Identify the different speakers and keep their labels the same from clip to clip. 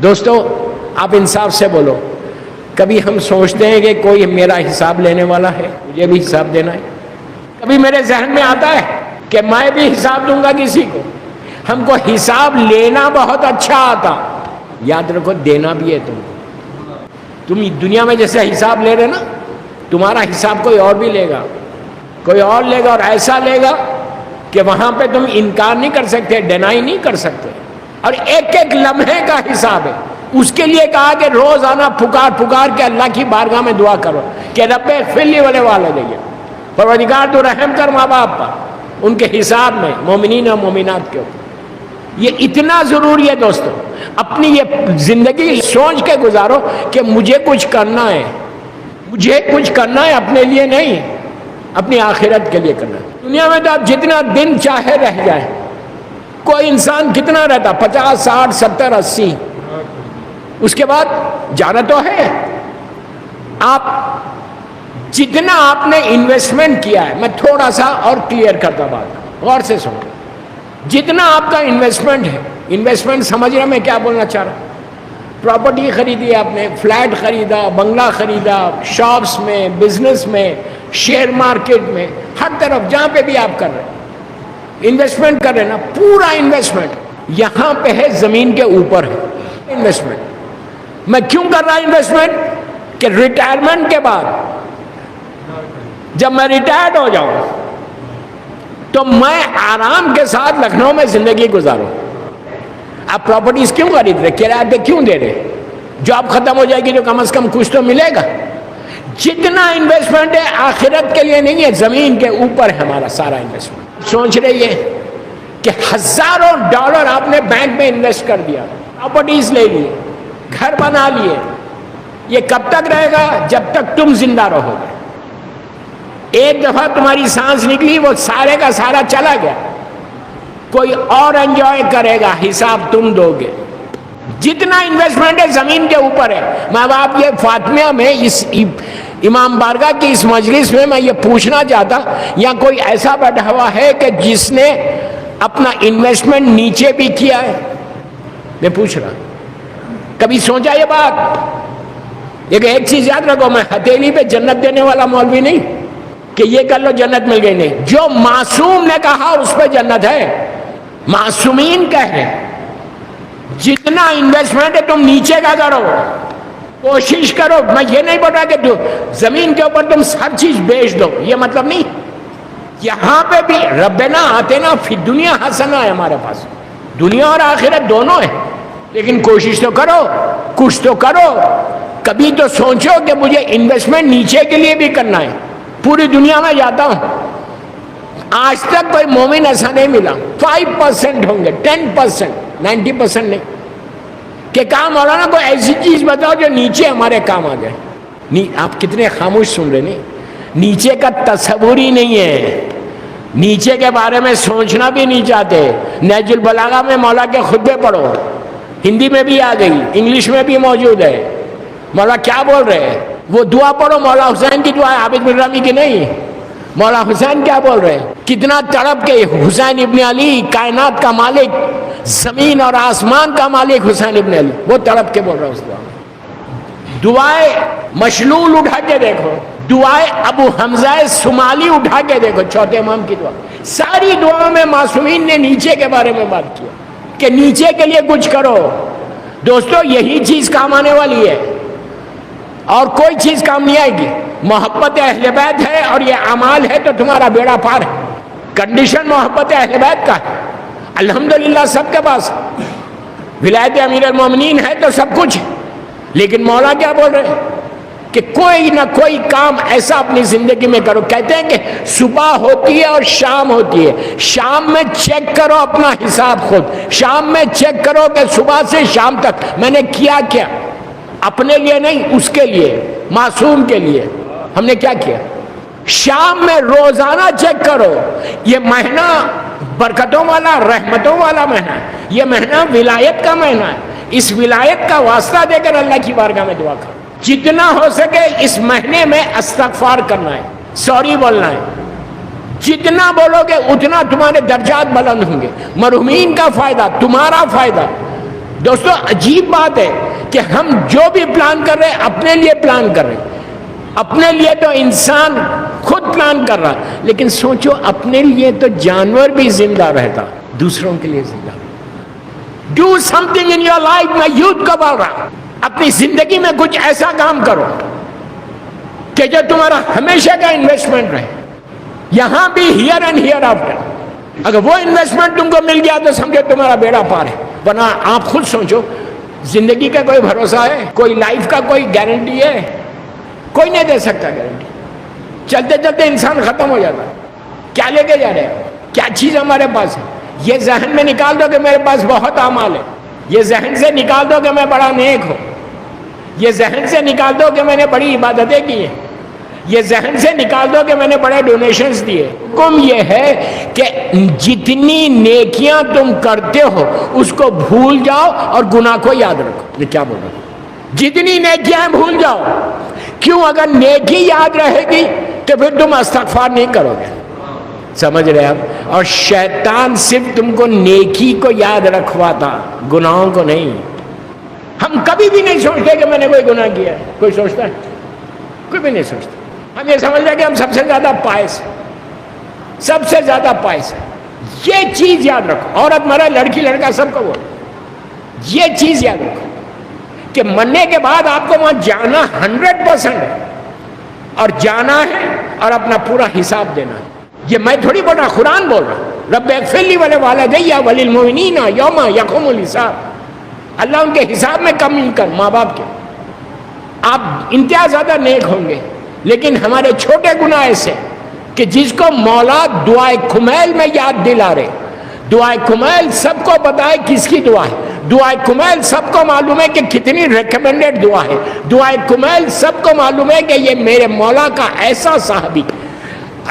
Speaker 1: دوستو آپ انصاف سے بولو، کبھی ہم سوچتے ہیں کہ کوئی میرا حساب لینے والا ہے، مجھے بھی حساب دینا ہے؟ کبھی میرے ذہن میں آتا ہے کہ میں بھی حساب دوں گا کسی کو؟ ہم کو حساب لینا بہت اچھا آتا، یاد رکھو دینا بھی ہے تم دنیا میں جیسے حساب لے رہے نا، تمہارا حساب کوئی اور بھی لے گا، کوئی اور لے گا، اور ایسا لے گا کہ وہاں پہ تم انکار نہیں کر سکتے، ڈینائی نہیں کر سکتے، اور ایک ایک لمحے کا حساب ہے۔ اس کے لیے کہا کہ روزانہ پکار کے اللہ کی بارگاہ میں دعا کرو کہ رب اغفر لی ولی والدی، پروردگار تو رحم کر ماں باپ پر، ان کے حساب میں، مومنین اور مومنات کے اوپر۔ یہ اتنا ضروری ہے دوستو، اپنی یہ زندگی سوچ کے گزارو کہ مجھے کچھ کرنا ہے، مجھے کچھ کرنا ہے، اپنے لیے نہیں، اپنی آخرت کے لیے کرنا ہے۔ دنیا میں تو آپ جتنا دن چاہے رہ جائیں، کوئی انسان کتنا رہتا؟ 50 60 70 80، اس کے بعد جانا تو ہے۔ آپ جتنا آپ نے انویسٹمنٹ کیا ہے، میں تھوڑا سا اور کلیئر کرتا بات، غور سے سنو، جتنا آپ کا انویسٹمنٹ ہے، انویسٹمنٹ سمجھ رہے میں کیا بولنا چاہ رہا ہوں؟ پراپرٹی خریدی آپ نے، فلیٹ خریدا، بنگلہ خریدا، شاپس میں، بزنس میں، شیئر مارکیٹ میں، ہر طرف جہاں پہ بھی آپ کر رہے ہیں انویسٹمنٹ کر رہے ہیں نا، پورا انویسٹمنٹ یہاں پہ ہے، زمین کے اوپر ہے انویسٹمنٹ۔ میں کیوں کر رہا انویسٹمنٹ؟ کہ ریٹائرمنٹ کے بعد جب میں ریٹائرڈ ہو جاؤں تو میں آرام کے ساتھ لکھنؤ میں زندگی گزاروں۔ آپ پراپرٹیز کیوں خرید رہے، کرایہ پہ کیوں دے رہے؟ جاب ختم ہو جائے گی تو کم از کم کچھ تو ملے گا۔ جتنا انویسٹمنٹ ہے آخرت کے لیے نہیں ہے، زمین کے اوپر ہے ہمارا سارا انویسٹمنٹ۔ سوچ رہی ہے کہ ہزاروں ڈالر آپ نے بینک میں انویسٹ کر دیا، پراپرٹیز لے لی، گھر بنا لیے، یہ کب تک رہے گا؟ جب تک تم زندہ رہو گے۔ ایک دفعہ تمہاری سانس نکلی، وہ سارے کا سارا چلا گیا، کوئی اور انجوائے کرے گا، حساب تم دو گے۔ جتنا انویسٹمنٹ ہے زمین کے اوپر ہے۔ ماں باپ یہ فاطمیہ میں اس امام بارگاہ کی اس مجلس میں یہ پوچھنا چاہتا، یا کوئی ایسا بیٹھا ہوا ہے کہ جس نے اپنا انویسٹمنٹ نیچے بھی کیا ہے؟ میں پوچھ رہا، کبھی سوچا یہ بات؟ لیکن ایک چیز یاد رکھو، میں ہتھیلی پہ جنت دینے والا مولوی نہیں کہ یہ کر لو جنت مل گئی، نہیں۔ جو معصوم نے کہا اس پہ جنت ہے، معصومین کہہ رہے جتنا انویسٹمنٹ ہے تم نیچے کا کرو، کوشش کرو۔ میں یہ نہیں بول رہا کہ زمین کے اوپر تم ہر چیز بیچ دو، یہ مطلب نہیں۔ یہاں پہ بھی ربنا آتنا فی الدنیا حسنہ ہے ہمارے پاس، دنیا اور آخرت دونوں ہے، لیکن کوشش تو کرو، کچھ تو کرو۔ کبھی تو سوچو کہ مجھے انویسٹمنٹ نیچے کے لیے بھی کرنا ہے۔ پوری دنیا میں جاتا ہوں، آج تک کوئی مومن ایسا نہیں ملا، 5% ہوں گے، 10%، 90% نہیں، کہ کام مولانا کوئی ایسی چیز بتاؤ جو نیچے ہمارے کام آ جائے۔ آپ کتنے خاموش سن رہے نہیں؟ نیچے کا تصور ہی نہیں ہے، نیچے کے بارے میں سوچنا بھی نہیں چاہتے۔ نہج البلاغہ میں مولا کے خطبے پڑھو، ہندی میں بھی آ گئی، انگلش میں بھی موجود ہے، مولا کیا بول رہے ہیں، وہ دعا پڑھو، مولا حسین کی دعا ہے، عابد بن رمی کی نہیں۔ مولا حسین کیا بول رہے ہیں؟ کتنا تڑپ کے حسین ابن علی، کائنات کا مالک، زمین اور آسمان کا مالک حسین ابن علی، وہ تڑپ کے بول رہے ہیں اس دعا میں۔ دعائے مشلول اٹھا کے دیکھو، دعائے ابو حمزہ سمالی اٹھا کے دیکھو، چوتھے امام کی دعا، ساری دعاؤں میں معصومین نے نیچے کے بارے میں بات کیا کہ نیچے کے لیے کچھ کرو۔ دوستو یہی چیز کام آنے والی ہے، اور کوئی چیز کام نہیں آئے گی۔ محبت اہل بیت ہے اور یہ اعمال ہے تو تمہارا بیڑا پار ہے۔ کنڈیشن محبت اہل بیت کا ہے، الحمدللہ سب کے پاس ولایت امیر المومنین ہے تو سب کچھ ہے، لیکن مولا کیا بول رہے ہیں کہ کوئی نہ کوئی کام ایسا اپنی زندگی میں کرو۔ کہتے ہیں کہ صبح ہوتی ہے اور شام ہوتی ہے، شام میں چیک کرو اپنا حساب خود، شام میں چیک کرو کہ صبح سے شام تک میں نے کیا کیا، اپنے لیے نہیں، اس کے لیے، معصوم کے لیے ہم نے کیا کیا۔ شام میں روزانہ چیک کرو، یہ مہینہ برکتوں والا، رحمتوں والا مہینہ ہے، یہ مہینہ ولایت کا مہینہ ہے، اس ولایت کا واسطہ دے کر اللہ کی بارگاہ میں دعا کرو۔ جتنا ہو سکے اس مہینے میں استغفار کرنا ہے، سوری بولنا ہے، جتنا بولو گے اتنا تمہارے درجات بلند ہوں گے، مرحومین کا فائدہ، تمہارا فائدہ۔ دوستو عجیب بات ہے کہ ہم جو بھی پلان کر رہے ہیں اپنے لیے پلان کر رہے ہیں. اپنے لیے تو انسان خود پلان کر رہا, لیکن سوچو اپنے لیے تو جانور بھی زندہ رہتا, دوسروں کے لیے زندہ. Do some thing in your life. میں یوتھ کو بول رہا, اپنی زندگی میں کچھ ایسا کام کرو کہ جو تمہارا ہمیشہ کا انویسٹمنٹ رہے, یہاں بھی ہیئر اینڈ ہیئر آفٹر. اگر وہ انویسٹمنٹ تم کو مل گیا تو سمجھو تمہارا بیڑا پار ہے. ورنہ آپ خود سوچو, زندگی کا کوئی بھروسہ ہے؟ کوئی لائف کا کوئی گارنٹی ہے؟ کوئی نہیں دے سکتا گارنٹی. چلتے چلتے انسان ختم ہو جاتا. کیا لے کے جا رہے ہیں؟ کیا چیز ہمارے پاس ہے؟ یہ ذہن میں نکال دو کہ میرے پاس بہت اعمال ہے. یہ ذہن سے نکال دو کہ میں بڑا نیک ہوں. یہ ذہن سے نکال دو کہ میں نے بڑی عبادتیں کی ہیں. یہ ذہن سے نکال دو کہ میں نے بڑے ڈونیشنز دیے. حکم یہ ہے کہ جتنی نیکیاں تم کرتے ہو اس کو بھول جاؤ اور گناہ کو یاد رکھو. میں کیا بول رہا ہوں؟ جتنی نیکیاں بھول جاؤ. کیوں؟ اگر نیکی یاد رہے گی تو پھر تم استغفار نہیں کرو گے. سمجھ رہے آپ؟ اور شیطان صرف تم کو نیکی کو یاد رکھواتا, گناہوں کو نہیں. ہم کبھی بھی نہیں سوچتے کہ میں نے کوئی گناہ کیا ہے. کوئی سوچتا ہے؟ کوئی بھی نہیں سوچتا. ہم یہ سمجھ رہے کہ ہم سب سے زیادہ پائس ہیں, سب سے زیادہ پائس ہیں. یہ چیز یاد رکھو. عورت مرد, لڑکی لڑکا, سب کو بولو یہ چیز یاد رکھو کہ مرنے کے بعد آپ کو وہاں جانا 100% ہے, اور جانا ہے اور اپنا پورا حساب دینا ہے. یہ میں تھوڑی بول رہا, قرآن بول رہا. رب اغفر لی ولوالدی وللمؤمنین یوم یقوم الحساب. اللہ ان کے حساب میں کمی کر. ماں باپ کے آپ انتہا زیادہ نیک ہوں گے, لیکن ہمارے چھوٹے گناہ ایسے کہ جس کو مولا دعائے کمیل میں یاد دلا رہے. دعائے کمیل سب کو پتا ہے کس کی دعا ہے. دعائے کمیل سب کو معلوم ہے کہ کتنی ریکمینڈڈ دعا ہے. دعائے کمیل سب کو معلوم ہے کہ یہ میرے مولا کا ایسا صحابی,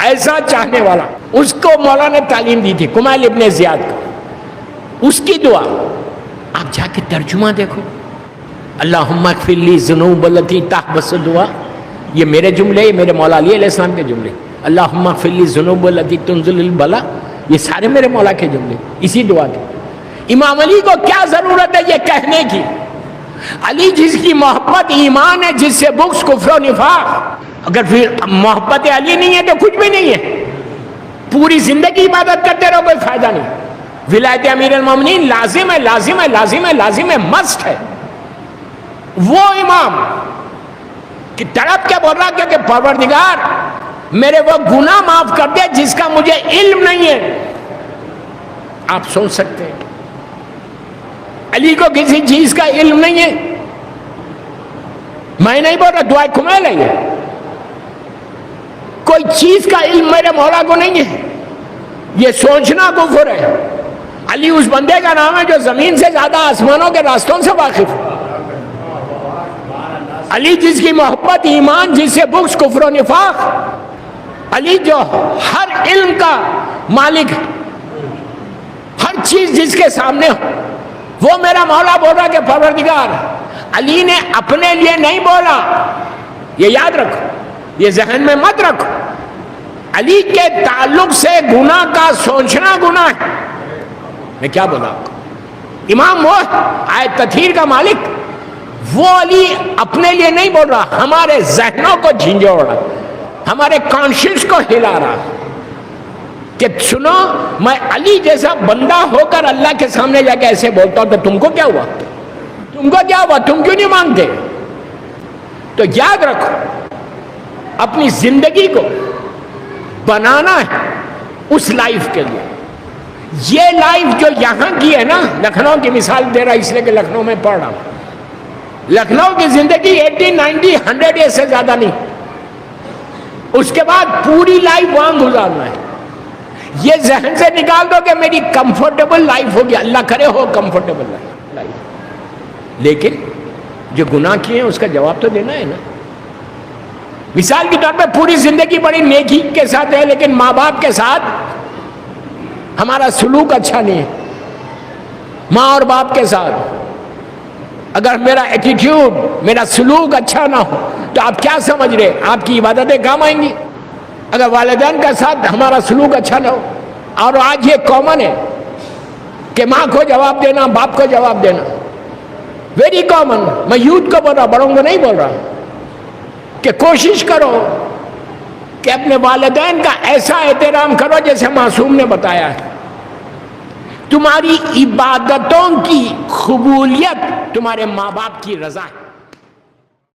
Speaker 1: ایسا چاہنے والا, اس کو مولا نے تعلیم دی تھی, کمیل ابن زیاد کو. اس کی دعا آپ جا کے ترجمہ دیکھو. اللہم اغفر لی الذنوب التی تحبس الدعاء. یہ میرے جملے, یہ میرے مولا علی علیہ السلام کے جملے. اللہم اغفر لی الذنوب التی تنزل البلاء. یہ سارے میرے مولا کے جملے اسی دعا کے. امام علی کو کیا ضرورت ہے یہ کہنے کی؟ علی جس کی محبت ایمان ہے, جس سے بغض کفر و نفاق. اگر پھر محبت علی نہیں ہے تو کچھ بھی نہیں ہے. پوری زندگی عبادت کرتے رہو, کوئی فائدہ نہیں. ولایت امیر المومنین لازم ہے, لازم ہے, لازم ہے, لازم ہے, مست ہے. وہ امام کہ تڑپ کے بول رہا کہ پروردگار میرے وہ گناہ معاف کر دے جس کا مجھے علم نہیں ہے. آپ سوچ سکتے ہیں علی کو کسی چیز کا علم نہیں ہے. میں نہیں بول رہا, دعائے کمیل ہے یہ. کوئی چیز کا علم میرے مولا کو نہیں ہے. یہ سوچنا کفر ہے. علی اس بندے کا نام ہے جو زمین سے زیادہ آسمانوں کے راستوں سے واقف ہے. علی جس کی محبت ایمان, جس سے بغض کفر و نفاق. علی جو ہر علم کا مالک ہے, ہر چیز جس کے سامنے ہو. وہ میرا مولا بول رہا کہ پروردگار. علی نے اپنے لیے نہیں بولا, یہ یاد رکھو, یہ ذہن میں مت رکھو. علی کے تعلق سے گناہ کا سوچنا گناہ ہے. میں کیا بولا آپ کو؟ امام وہ آیت تطہیر کا مالک, وہ علی اپنے لیے نہیں بول رہا, ہمارے ذہنوں کو جھنجھوڑ رہا, ہمارے کانشنس کو ہلا رہا کہ سنو میں علی جیسا بندہ ہو کر اللہ کے سامنے جا کے ایسے بولتا ہوں تو تم کو کیا ہوا؟ تم کو کیا ہوا؟ تم کیوں نہیں مانگتے؟ تو یاد رکھو اپنی زندگی کو بنانا ہے اس لائف کے لیے. یہ لائف جو یہاں کی ہے نا, لکھنؤ کی مثال دے رہا اس لیے کہ لکھنؤ میں پڑھ رہا ہوں. لکھنؤ کی زندگی 80, 90, 100 ایئر سے زیادہ نہیں. اس کے بعد پوری لائف وہاں گزارنا ہے. یہ ذہن سے نکال دو کہ میری کمفرٹیبل لائف ہوگی. اللہ کرے ہو کمفرٹیبل لائف, لیکن جو گناہ کیے ہیں اس کا جواب تو دینا ہے نا. مثال کے طور پہ پوری زندگی بڑی نیکی کے ساتھ ہے, لیکن ماں باپ کے ساتھ ہمارا سلوک اچھا نہیں ہے. ماں اور باپ کے ساتھ اگر میرا ایٹیٹیوڈ, میرا سلوک اچھا نہ ہو تو آپ کیا سمجھ رہے آپ کی عبادتیں کام آئیں گی؟ اگر والدین کے ساتھ ہمارا سلوک اچھا نہ ہو, اور آج یہ کامن ہے کہ ماں کو جواب دینا, باپ کو جواب دینا. Very common. میں یوتھ کو بول رہا، بڑوں کو نہیں بول رہا، کہ کوشش کرو کہ اپنے والدین کا ایسا احترام کرو جیسے معصوم نے بتایا ہے. تمہاری عبادتوں کی قبولیت تمہارے ماں باپ کی رضا ہے.